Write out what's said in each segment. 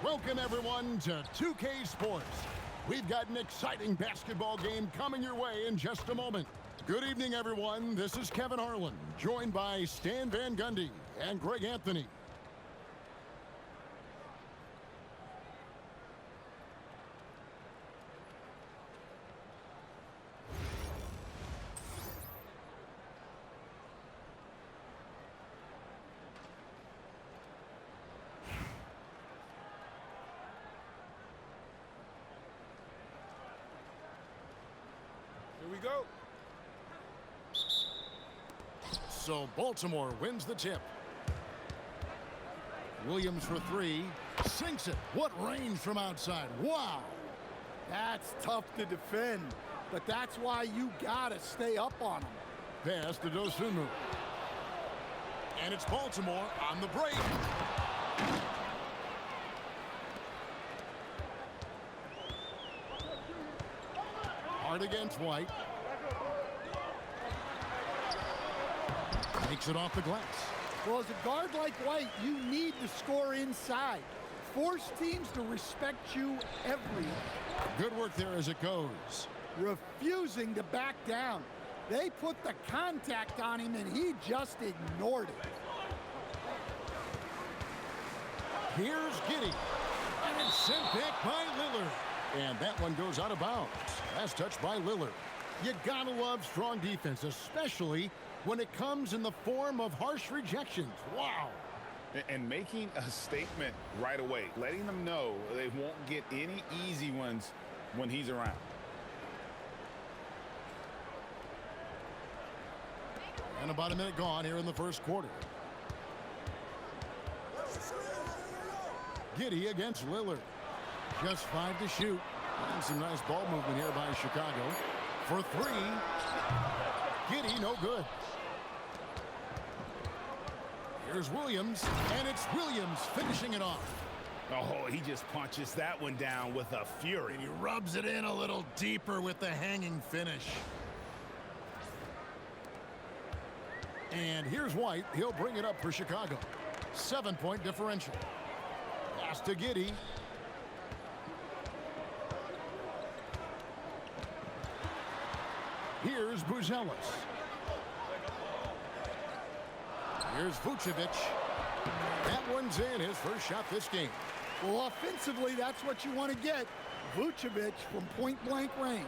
Welcome, everyone, to 2K Sports. We've got an exciting basketball game coming your way in just a moment. Good evening, everyone. This is Kevin Harlan, joined by Stan Van Gundy and Greg Anthony. Here we go. So Baltimore wins the tip. Williams for three. Sinks it. What range from outside. Wow. That's tough to defend, but that's why you gotta stay up on them. Pass to Dosunmu. And it's Baltimore on the break. Hard against White. Takes it off the glass. Well, as a guard like White, you need to score inside. Force teams to respect you every. Good work there as it goes. Refusing to back down. They put the contact on him and he just ignored it. Here's Giddey. And it's sent back by Lillard. And that one goes out of bounds. Last touch by Lillard. You gotta love strong defense, especially when it comes in the form of harsh rejections. Wow. And making a statement right away, letting them know they won't get any easy ones when he's around. And about a minute gone here in the first quarter. Giddey against Lillard. Just 5 to shoot. And some nice ball movement here by Chicago. For three. Giddey, no good. Here's Williams, and it's Williams finishing it off. Oh, he just punches that one down with a fury. And he rubs it in a little deeper with the hanging finish. And here's White. He'll bring it up for Chicago. 7-point differential. Pass to Giddey. Here's Buzelis. Here's Vucevic. That one's in, his first shot this game. Well, offensively, that's what you want to get. Vucevic from point-blank range.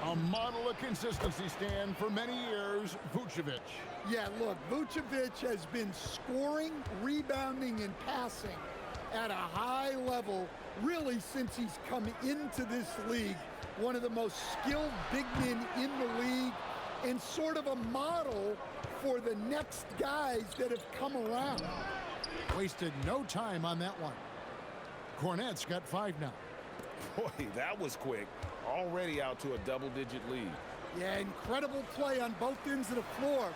A model of consistency, Stan, for many years, Vucevic. Yeah, look, Vucevic has been scoring, rebounding, and passing at a high level really since he's come into this league. One of the most skilled big men in the league and sort of a model for the next guys that have come around. Wasted no time on that one. Cornette's got 5 now. Boy, that was quick. Already out to a double-digit lead. Yeah, incredible play on both ends of the floor.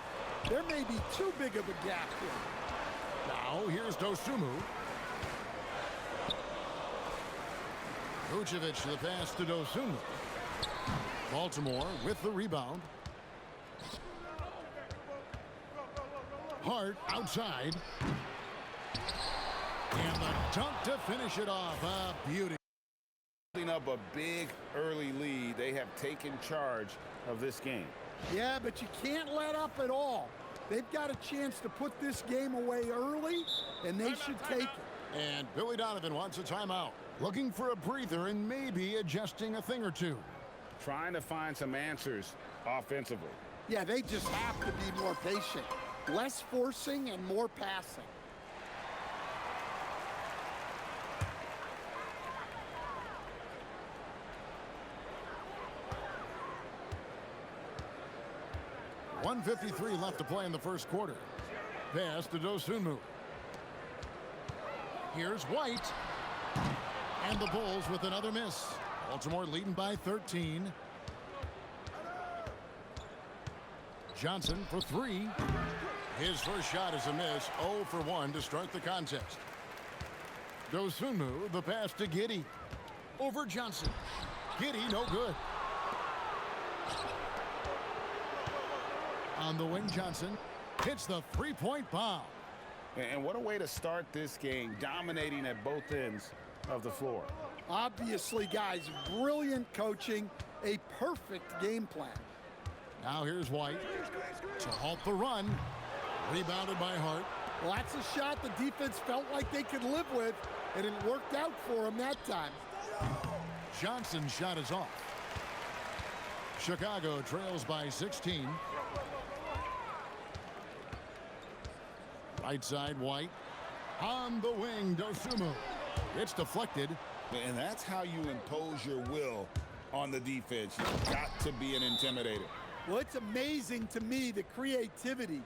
There may be too big of a gap here. Now, here's Dosunmu. Vucevic the pass to Dosunmu. Baltimore with the rebound. Hart outside. And the dunk to finish it off. A beauty. Building up a big early lead, they have taken charge of this game. Yeah, but you can't let up at all. They've got a chance to put this game away early, and they should take it. And Billy Donovan wants a timeout. Looking for a breather and maybe adjusting a thing or two. Trying to find some answers offensively. Yeah, they just have to be more patient. Less forcing and more passing. .153 left to play in the first quarter. Pass to Dosunmu. Here's White. And the Bulls with another miss. Baltimore leading by 13. Johnson for three. His first shot is a miss. 0 for 1 to start the contest. Dosunmu, the pass to Giddey. Over Johnson. Giddey, no good. On the wing, Johnson hits the three-point bomb. And what a way to start this game, dominating at both ends of the floor. Obviously, guys, brilliant coaching, a perfect game plan. Now here's White to halt the run. Rebounded by Hart. Well, that's a shot the defense felt like they could live with, and it worked out for them that time. Johnson's shot is off. Chicago trails by 16. Right side, White. On the wing, Dosumu. It's deflected. And that's how you impose your will on the defense. You've got to be an intimidator. Well, it's amazing to me, the creativity.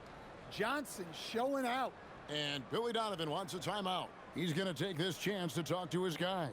Johnson showing out. And Billy Donovan wants a timeout. He's going to take this chance to talk to his guys.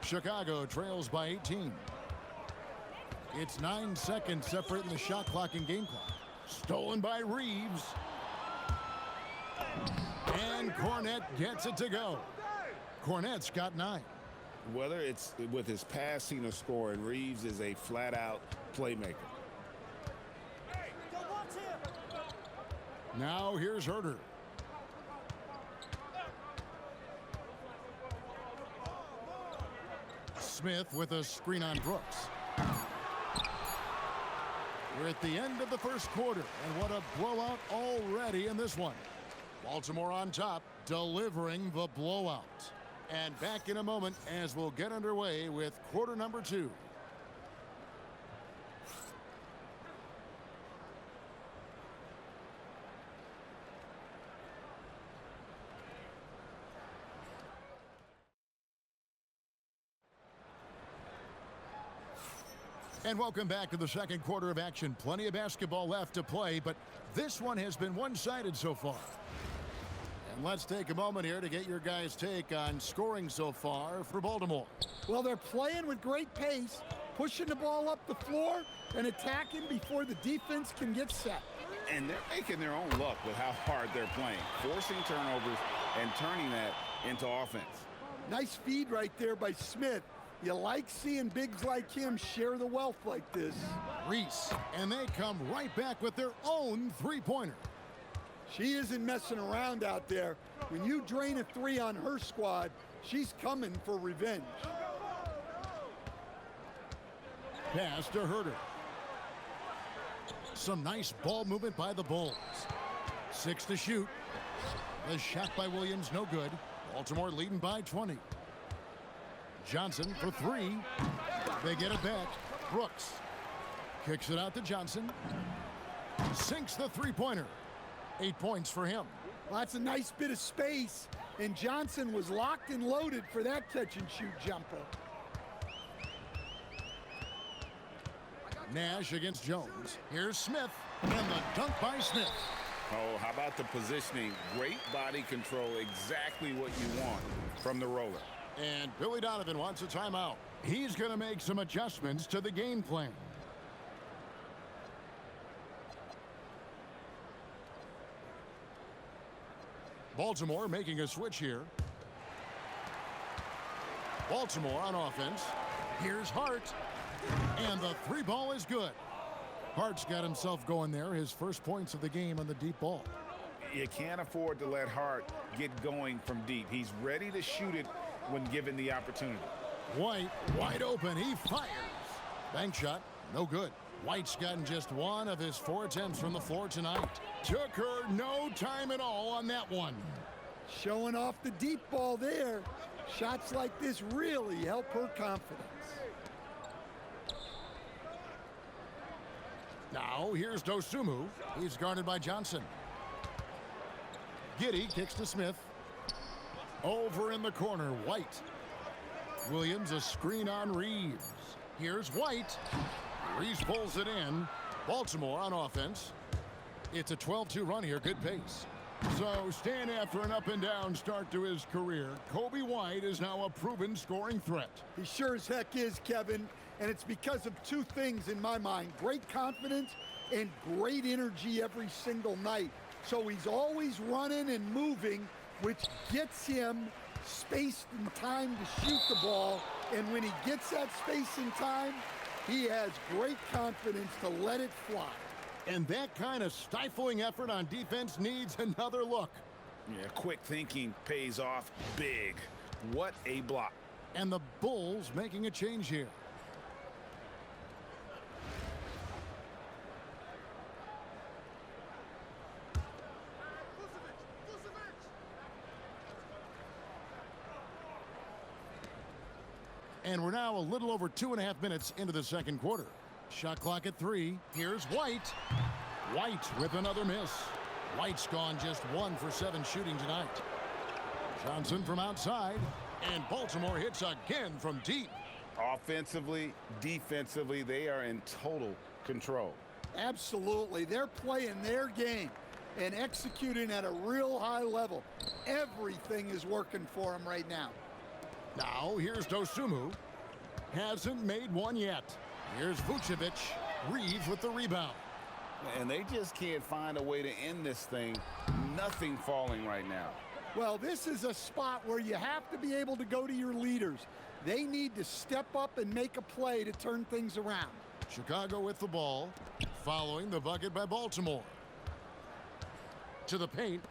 Chicago trails by 18. It's 9 seconds separating the shot clock and game clock. Stolen by Reeves. And Cornette gets it to go. Cornette's got 9. Whether it's with his passing or scoring, Reeves is a flat-out playmaker. Now here's Herter. Smith with a screen on Brooks. We're at the end of the first quarter, and what a blowout already in this one. Baltimore on top, delivering the blowout. And back in a moment as we'll get underway with quarter number 2. And welcome back to the second quarter of action. Plenty of basketball left to play, but this one has been one-sided so far. And let's take a moment here to get your guys' take on scoring so far for Baltimore. Well, they're playing with great pace, pushing the ball up the floor and attacking before the defense can get set. And they're making their own luck with how hard they're playing, forcing turnovers and turning that into offense. Nice feed right there by Smith. You like seeing bigs like him share the wealth like this. Reese, and they come right back with their own three-pointer. She isn't messing around out there. When you drain a 3 on her squad, she's coming for revenge. Pass to Herter. Some nice ball movement by the Bulls. 6 to shoot. The shot by Williams, no good. Baltimore leading by 20. Johnson for 3. They get it back. Brooks kicks it out to Johnson. Sinks the three-pointer. 8 points for him. Well, that's a nice bit of space, and Johnson was locked and loaded for that catch-and-shoot jumper. Nash against Jones. Here's Smith, and the dunk by Smith. Oh, how about the positioning? Great body control, exactly what you want from the roller. And Billy Donovan wants a timeout. He's going to make some adjustments to the game plan. Baltimore making a switch here. Baltimore on offense. Here's Hart. And the 3-ball is good. Hart's got himself going there. His first points of the game on the deep ball. You can't afford to let Hart get going from deep. He's ready to shoot it when given the opportunity. White wide open. He fires. Bank shot. No good. White's gotten just 1 of his 4 attempts from the floor tonight. Took her no time at all on that one. Showing off the deep ball there. Shots like this really help her confidence. Now here's Dosumu. He's guarded by Johnson. Giddey kicks to Smith. Over in the corner, White. Williams a screen on Reeves. Here's White. Reeves pulls it in. Baltimore on offense. It's a 12-2 run here. Good pace. So, staying after an up-and-down start to his career, Kobe White is now a proven scoring threat. He sure as heck is, Kevin. And it's because of two things in my mind. Great confidence and great energy every single night. So he's always running and moving, which gets him space and time to shoot the ball. And when he gets that space and time, he has great confidence to let it fly. And that kind of stifling effort on defense needs another look. Yeah, quick thinking pays off big. What a block. And the Bulls making a change here. And we're now a little over 2.5 minutes into the second quarter. Shot clock at 3. Here's White. White with another miss. White's gone just 1 for 7 shooting tonight. Johnson from outside. And Baltimore hits again from deep. Offensively, defensively, they are in total control. Absolutely. They're playing their game and executing at a real high level. Everything is working for them right now. Now, here's Dosunmu. Hasn't made one yet. Here's Vucevic. Reeves with the rebound. And they just can't find a way to end this thing. Nothing falling right now. Well, this is a spot where you have to be able to go to your leaders. They need to step up and make a play to turn things around. Chicago with the ball. Following the bucket by Baltimore. To the paint.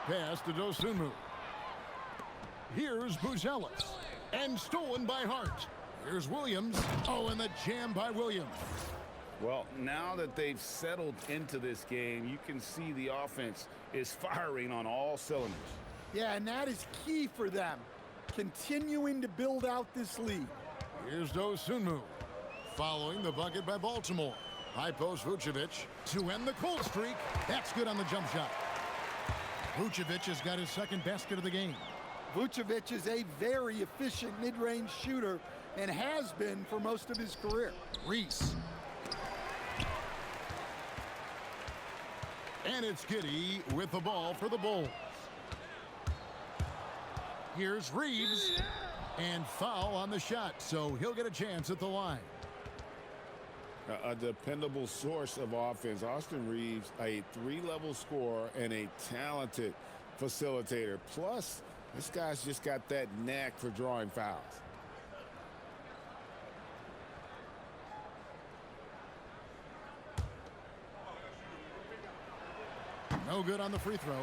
Pass to Dosunmu. Here's Buzelis. And stolen by Hart. Here's Williams. Oh, and the jam by Williams. Well, now that they've settled into this game, you can see the offense is firing on all cylinders. Yeah, and that is key for them. Continuing to build out this lead. Here's Dosunmu. Following the bucket by Baltimore. High post Vucevic to end the cold streak. That's good on the jump shot. Vucevic has got his second basket of the game. Vucevic is a very efficient mid-range shooter and has been for most of his career. Reese. And it's Giddey with the ball for the Bulls. Here's Reeves. And foul on the shot, so he'll get a chance at the line. A dependable source of offense. Austin Reeves, a 3-level scorer and a talented facilitator. Plus, this guy's just got that knack for drawing fouls. No good on the free throw.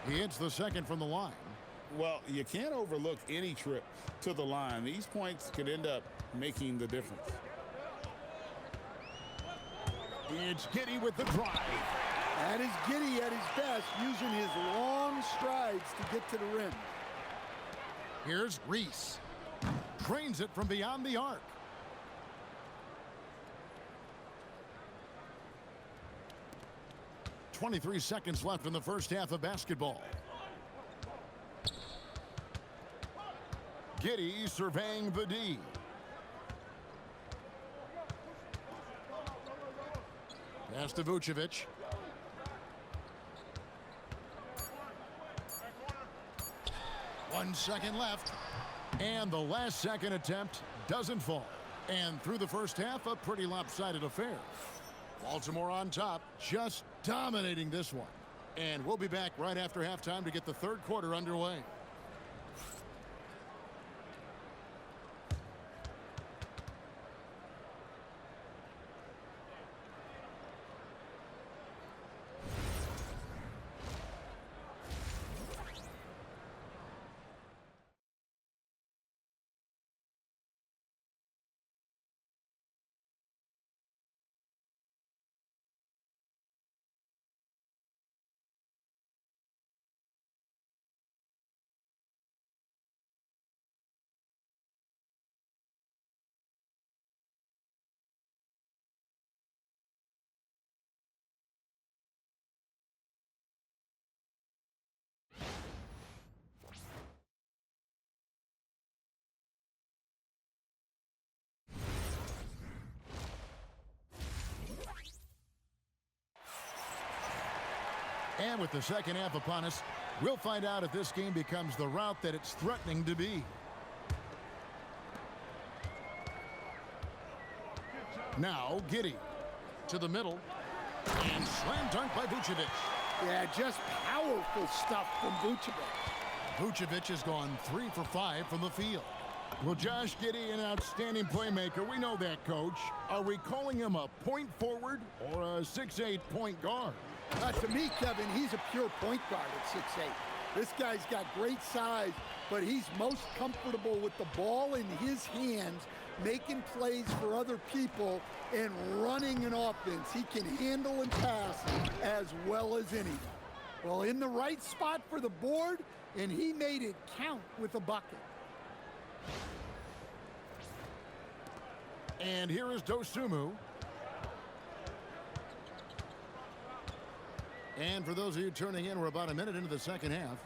He hits the second from the line. Well, you can't overlook any trip to the line. These points could end up making the difference. It's Giddey with the drive. That is Giddey at his best, using his long strides to get to the rim. Here's Reese. Drains it from beyond the arc. .23 seconds left in the first half of basketball. Giddey surveying the D. Pass to Vucevic. One second left. And the last second attempt doesn't fall. And through the first half, a pretty lopsided affair. Baltimore on top, just dominating this one. And we'll be back right after halftime to get the third quarter underway. And with the second half upon us, we'll find out if this game becomes the route that it's threatening to be. Now, Giddey to the middle. And slam dunk by Vucevic. Yeah, just powerful stuff from Vucevic. Vucevic has gone 3 for 5 from the field. Well, Josh Giddey, an outstanding playmaker. We know that, Coach. Are we calling him a point forward or a 6'8" point guard? To me, Kevin, he's a pure point guard at 6'8". This guy's got great size, but he's most comfortable with the ball in his hands, making plays for other people and running an offense. He can handle and pass as well as anyone. Well, in the right spot for the board, and he made it count with a bucket. And here is Dosunmu. And for those of you turning in, we're about a minute into the second half.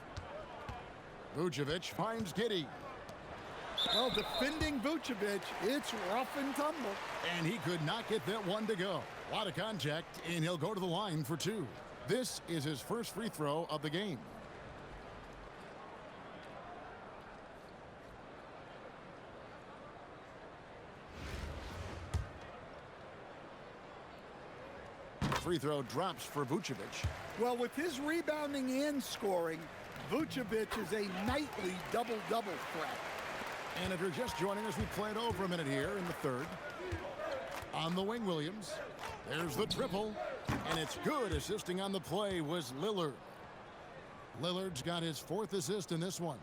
Vucevic finds Giddey. Well, defending Vucevic, it's rough and tumble. And he could not get that one to go. A lot of contact, and he'll go to the line for 2. This is his first free throw of the game. Free throw drops for Vucevic. Well, with his rebounding and scoring, Vucevic is a nightly double-double threat. And if you're just joining us, we played over a minute here in the third. On the wing, Williams. There's the triple. And it's good. Assisting on the play was Lillard. Lillard's got his 4th assist in this one.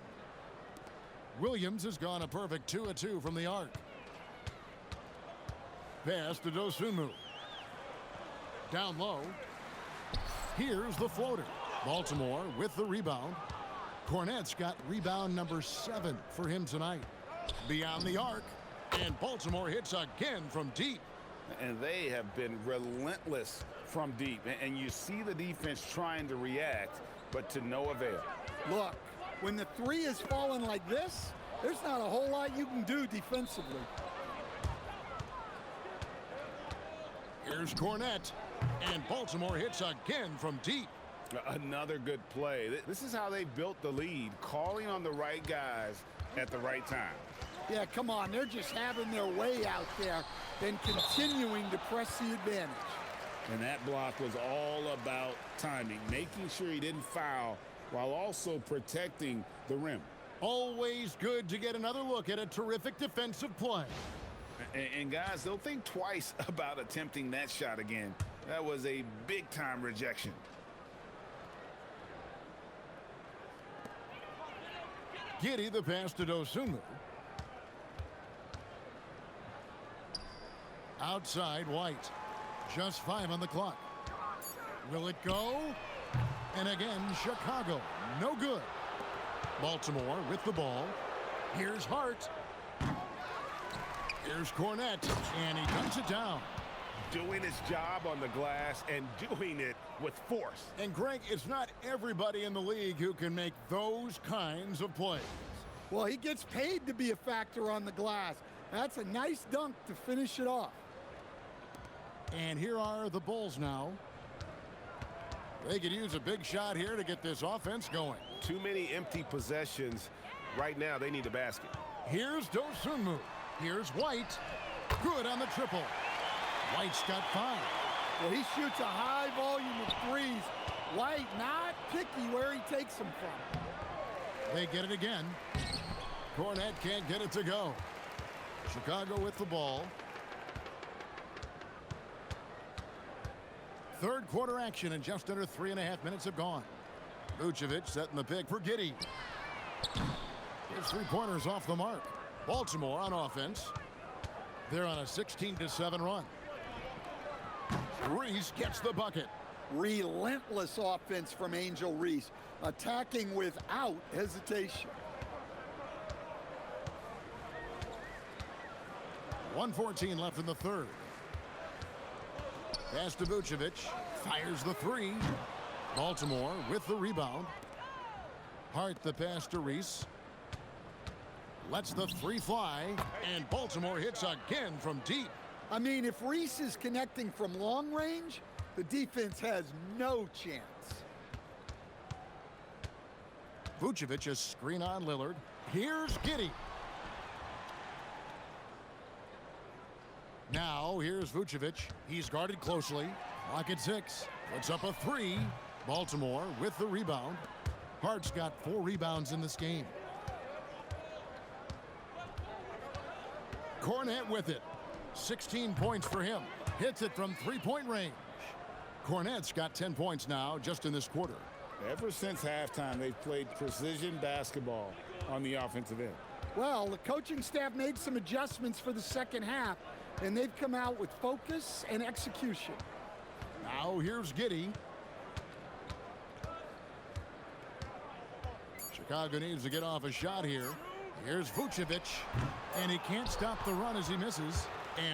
Williams has gone a perfect 2 of 2 from the arc. Pass to Dosunmu. Down low. Here's the floater. Baltimore with the rebound. Cornette's got rebound number 7 for him tonight. Beyond the arc. And Baltimore hits again from deep. And they have been relentless from deep. And you see the defense trying to react, but to no avail. Look, when the 3 is falling like this, there's not a whole lot you can do defensively. Here's Cornette. And Baltimore hits again from deep. Another good play. This is how they built the lead, calling on the right guys at the right time. Yeah, come on. They're just having their way out there and continuing to press the advantage. And that block was all about timing, making sure he didn't foul while also protecting the rim. Always good to get another look at a terrific defensive play. And guys, they'll think twice about attempting that shot again. That was a big-time rejection. Giddey, the pass to Dosunmu. Outside, White. Just 5 on the clock. Will it go? And again, Chicago. No good. Baltimore with the ball. Here's Hart. Here's Cornette. And he dunks it down. Doing his job on the glass and doing it with force. And Greg, it's not everybody in the league who can make those kinds of plays. Well, he gets paid to be a factor on the glass. That's a nice dunk to finish it off. And here are the Bulls now. They could use a big shot here to get this offense going. Too many empty possessions. Right now, they need a basket. Here's Dosunmu. Here's White. Good on the triple. White's got 5. Well, he shoots a high volume of threes. White not picky where he takes them from. They get it again. Cornette can't get it to go. Chicago with the ball. Third quarter action, and just under 3.5 minutes have gone. Vucevic setting the pick for Giddey. His 3-pointers off the mark. Baltimore on offense. They're on a 16-7 run. Reese gets the bucket. Relentless offense from Angel Reese, attacking without hesitation. 1:14 left in the third. Pass to Vucevic. Fires the 3. Baltimore with the rebound. Hart the pass to Reese. Lets the 3 fly. And Baltimore hits again from deep. I mean, if Reese is connecting from long range, the defense has no chance. Vucevic a screen on Lillard. Here's Giddey. Now here's Vucevic. He's guarded closely. Clock at 6. Puts up a 3. Baltimore with the rebound. Hart's got 4 rebounds in this game. Cornet with it. 16 points for him. Hits it from three-point range. Cornet's got 10 points now just in this quarter. Ever since halftime, they've played precision basketball on the offensive end. Well, the coaching staff made some adjustments for the second half, and they've come out with focus and execution. Now here's Giddey. Chicago needs to get off a shot here. Here's Vucevic, and he can't stop the run as he misses.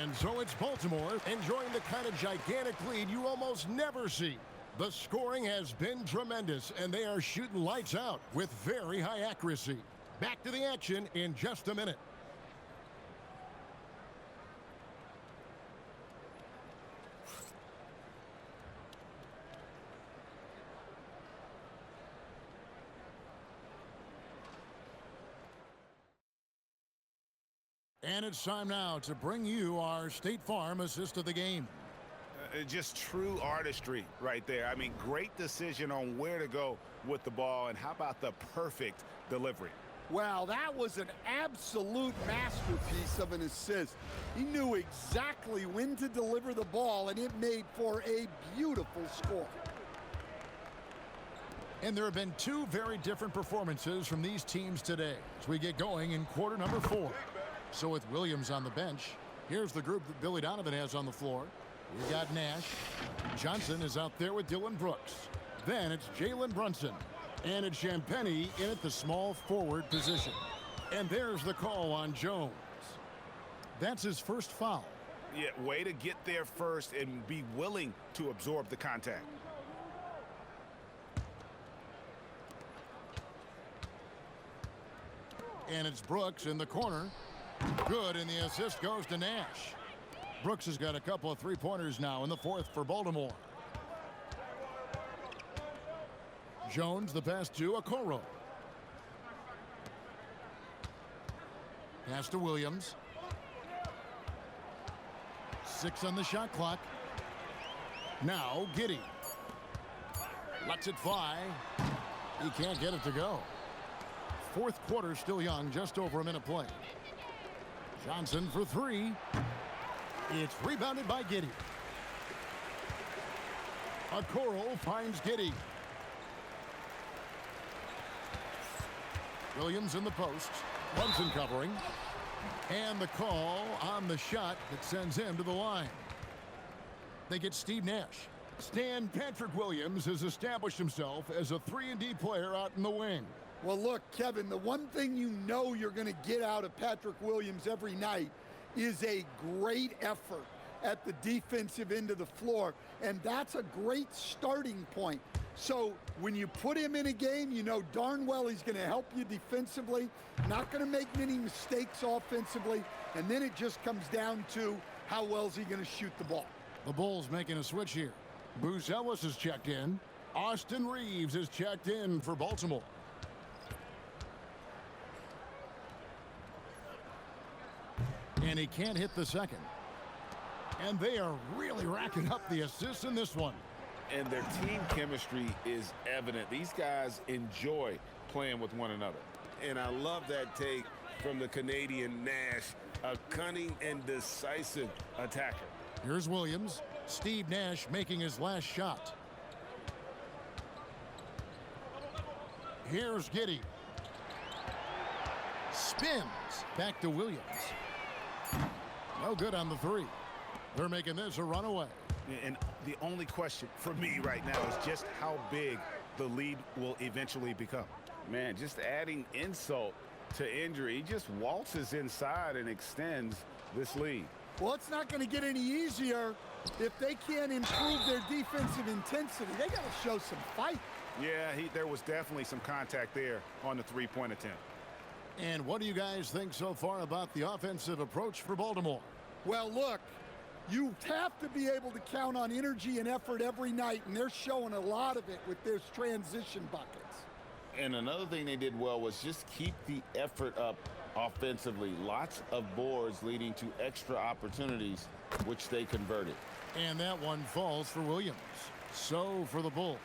And so it's Baltimore enjoying the kind of gigantic lead you almost never see. The scoring has been tremendous, and they are shooting lights out with very high accuracy. Back to the action in just a minute. And it's time now to bring you our State Farm assist of the game. Just true artistry right there. I mean, great decision on where to go with the ball, and how about the perfect delivery? Well, that was an absolute masterpiece of an assist. He knew exactly when to deliver the ball, and it made for a beautiful score. And there have been 2 very different performances from these teams today as we get going in quarter number 4. So with Williams on the bench, here's the group that Billy Donovan has on the floor. We got Nash. Johnson is out there with Dylan Brooks. Then it's Jalen Brunson. And it's Champagnie in at the small forward position. And there's the call on Jones. That's his first foul. Yeah, way to get there first and be willing to absorb the contact. And it's Brooks in the corner. Good, and the assist goes to Nash. Brooks has got a couple of three-pointers now in the 4th for Baltimore. Jones, the pass to Okoro. Pass to Williams. 6 on the shot clock. Now Giddey. Lets it fly. He can't get it to go. 4th quarter still young, just over a minute play. Johnson for 3. It's rebounded by Giddey. Okoro finds Giddey. Williams in the post. Brunson covering. And the call on the shot that sends him to the line. They get Steve Nash. Stan Patrick Williams has established himself as a 3-and-D player out in the wing. Well, look, Kevin, the one thing you know you're going to get out of Patrick Williams every night is a great effort at the defensive end of the floor, and that's a great starting point. So when you put him in a game, you know darn well he's going to help you defensively, not going to make many mistakes offensively, and then it just comes down to how well is he going to shoot the ball. The Bulls making a switch here. Booz Ellis is checked in. Austin Reeves is checked in for Baltimore. And he can't hit the second. And they are really racking up the assists in this one. And their team chemistry is evident. These guys enjoy playing with one another. And I love that take from the Canadian Nash, a cunning and decisive attacker. Here's Williams. Steve Nash making his last shot. Here's Giddey. Spins. Back to Williams. No good on the 3. They're making this a runaway. And the only question for me right now is just how big the lead will eventually become. Man, just adding insult to injury. He just waltzes inside and extends this lead. Well, it's not going to get any easier if they can't improve their defensive intensity. They got to show some fight. Yeah, there was definitely some contact there on the 3-point attempt. And what do you guys think so far about the offensive approach for Baltimore? Well, look, you have to be able to count on energy and effort every night, and they're showing a lot of it with their transition buckets. And another thing they did well was just keep the effort up offensively. Lots of boards leading to extra opportunities, which they converted. And that one falls for Williams. So for the Bulls,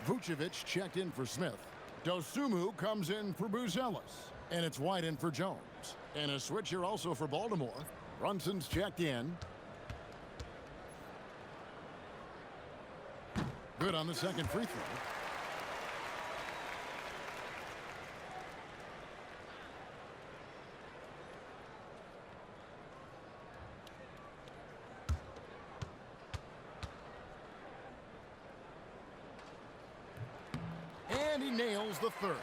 Vucevic checked in for Smith. Dosumu comes in for Buzelis. And it's White in for Jones. And a switch here also for Baltimore. Brunson's checked in. Good on the second free throw. And he nails the third.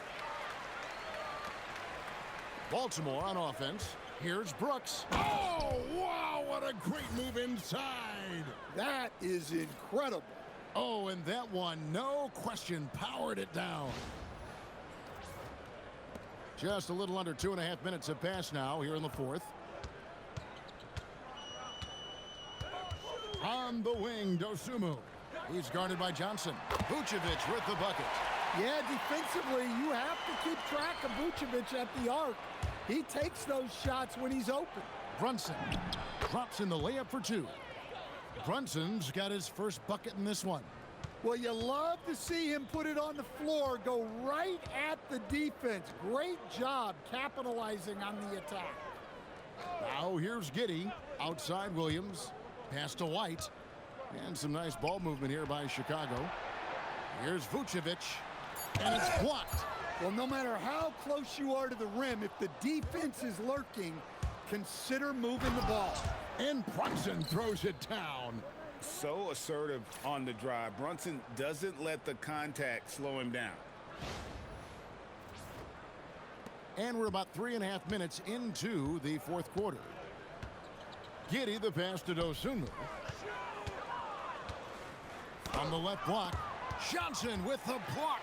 Baltimore on offense. Here's Brooks. Oh, wow, what a great move inside. That is incredible. Oh, and that one, no question, powered it down. Just a little under 2.5 minutes have passed now here in the fourth. On the wing, Dosumu. He's guarded by Johnson. Vucevic with the bucket. Yeah, defensively, you have to keep track of Vucevic at the arc. He takes those shots when he's open. Brunson drops in the layup for two. Brunson's got his first bucket in this one. Well, you love to see him put it on the floor, go right at the defense. Great job capitalizing on the attack. Now here's Giddey. Outside Williams. Pass to White. And some nice ball movement here by Chicago. Here's Vucevic. And it's blocked. Well, no matter how close you are to the rim, if the defense is lurking, consider moving the ball. And Brunson throws it down. So assertive on the drive. Brunson doesn't let the contact slow him down. And we're about 3.5 minutes into the fourth quarter. Giddey the pass to Dosunmu. On the left block, Johnson with the block.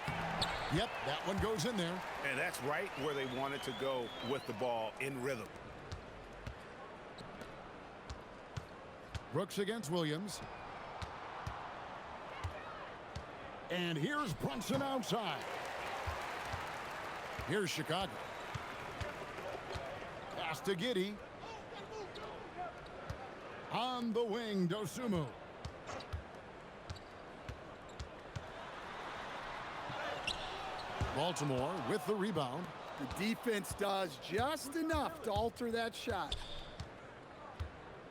Yep, that one goes in there. And that's right where they wanted to go with the ball, in rhythm. Brooks against Williams. And here's Brunson outside. Here's Chicago. Pass to Giddey. On the wing, Dosumu. Baltimore with the rebound. The defense does just enough to alter that shot.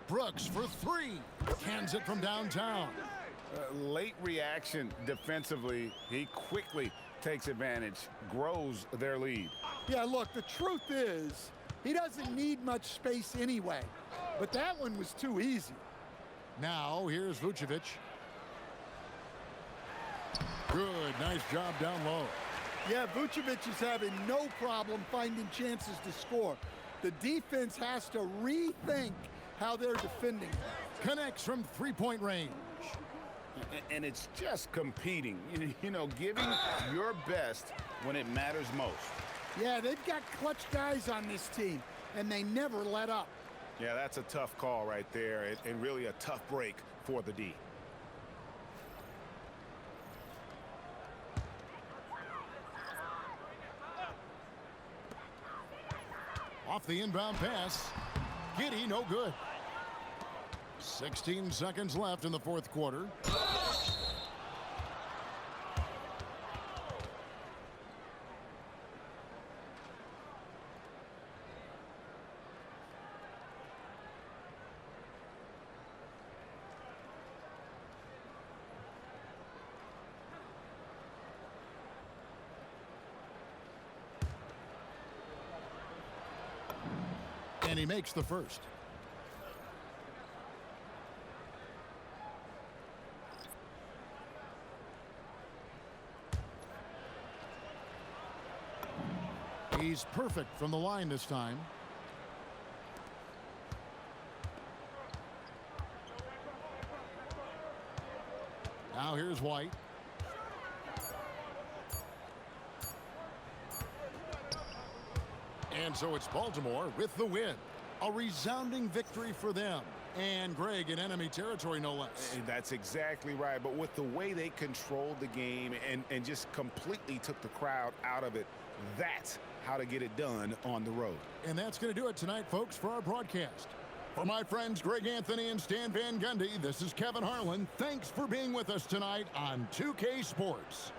Brooks for three. Cans it from downtown. Late reaction defensively. He quickly takes advantage, grows their lead. Yeah, look, the truth is, he doesn't need much space anyway. But that one was too easy. Now, here's Vucevic. Good, nice job down low. Yeah, Vucevic is having no problem finding chances to score. The defense has to rethink how they're defending. Connects from three-point range. And it's just competing, you know, giving your best when it matters most. Yeah, they've got clutch guys on this team, and they never let up. Yeah, that's a tough call right there, and really a tough break for the D. Off the inbound pass. Giddey, no good. 16 seconds left in the fourth quarter. And he makes the first. He's perfect from the line this time. Now here's White. And so it's Baltimore with the win. A resounding victory for them. And, Greg, in enemy territory, no less. And that's exactly right. But with the way they controlled the game and just completely took the crowd out of it, that's how to get it done on the road. And that's going to do it tonight, folks, for our broadcast. For my friends Greg Anthony and Stan Van Gundy, this is Kevin Harlan. Thanks for being with us tonight on 2K Sports.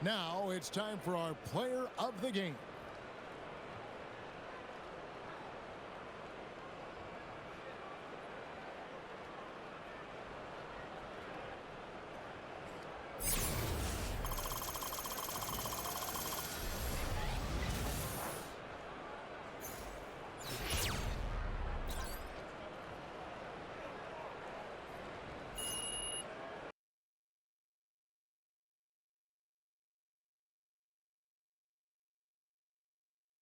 Now it's time for our player of the game.